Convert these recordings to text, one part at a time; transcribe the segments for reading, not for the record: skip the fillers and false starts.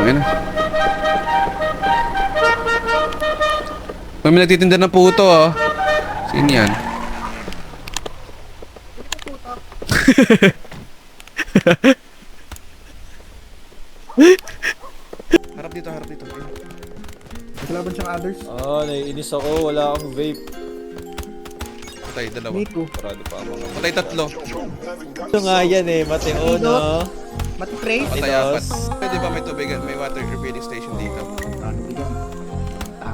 Tangina. May nagtitinda ng puto, oh. Sino yan? Harap dito, harap dito. Kalaban siyang others. Naiinis ako. Wala akong vape. Patay, dalawa. Miko. Parado pa mga. Patay, tatlo. Ito nga yan eh. Mateo, no? Mati-trace. Patay, Tinos. 4. Pwede ba may tubigan? May water refilling station dito.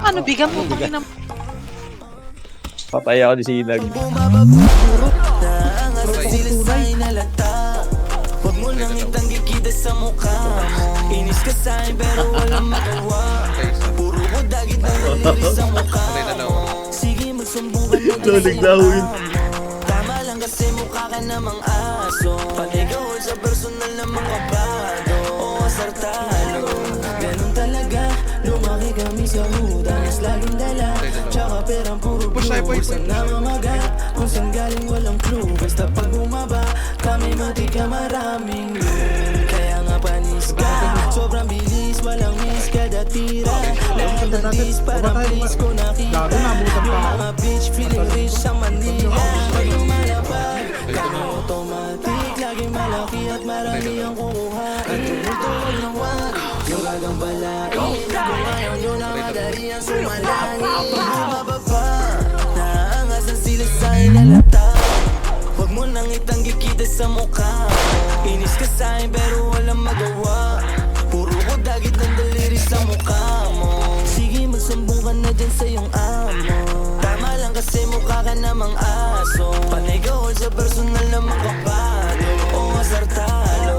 Ano, bigyan mo kami ng... Patay ako ni Sinag. Huwag mo nang itanggi kita sa mukha mo. Inis ka sa'kin pero walang magawa. Patay, isa. Puro ko dagit na naliri sa mukha Patay, dalawa. mo. Sige magsumbong ka na Lalig na ako yun. Tama lang kasi mukha ka namang aso. Pag ikaw sa personal na mga bado o asartalo. Ganun talaga, lumaki kami sa huda. Mas laging dala, tsaka perang puro Push tayo, boy. blue. Sa namamaga, kung saan galing walang clue. Basta pag bumaba, kami mati ka maraming loot. Kaya nga panis ka, sobrang bilis, walang miss kada tira. Lahat ng dis, parang please ko nakita. Yung mga bitch, feeling rich sa Manila. Pag lumalapag, kami automatic. Laging malaki at marami ang kukuha. At tumutulog ng wag, yung gagang balain. Kung ayaw nyo na madali ang sumalangin. Pag bumababa, naaangas ang sila sa ilalata. Huwag mo nang itanggi kita sa mukha mo. Inis ka sa'kin pero walang magawa. Puro ko dagit ng daliri sa mukha mo. Sige magsumbong ka na dyan sa iyong amo. Tama lang kasi mukha ka namang aso. Panay ka all sa personal na makapalo o asartalo.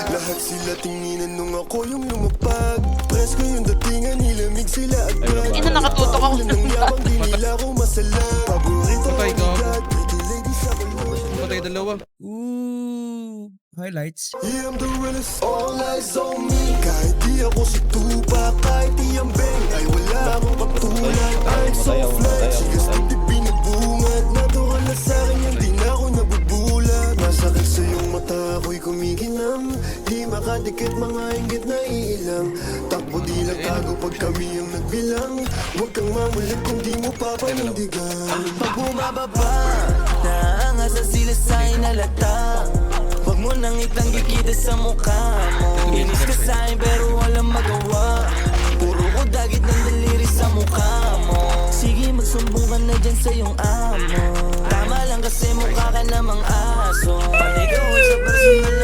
Lahat sila tinginan nung ako yung lumapag. Presko yung datingan, nilamig sila agad. Ina, nakatutok ako Nang yabang di nila ko masala. Paborito Patay, ko gago. agad. Pretty lady sa balon. Patay, dalawa. Highlights. Yeah, I'm the realest, all eyes on me. Kahit di ako si Tupac, kahit di ang bang ay wala akong katulad. I'm so fly, chikas na di binubungat. Natural na sa'kin yan, di na ako nabubulat. Masakit sa iyong mata, ako'y kumikinang. Di makadikit, mga inggit na iilang. Takbo di lang tago pag kami ang nagbilang. Huwag kang mamulit kung di mo papanindigan. Pag bumababa, naaangas ang sila sa inalata. Huwag mo nang itanggi kita sa mukha mo. Inis ka sa'kin pero walang magawa. Puro ko dagit ng daliri sa mukha mo. Sige magsumbong ka na dyan sa iyong amo. Tama lang kasi mukha ka namang aso. Panay ka sa personal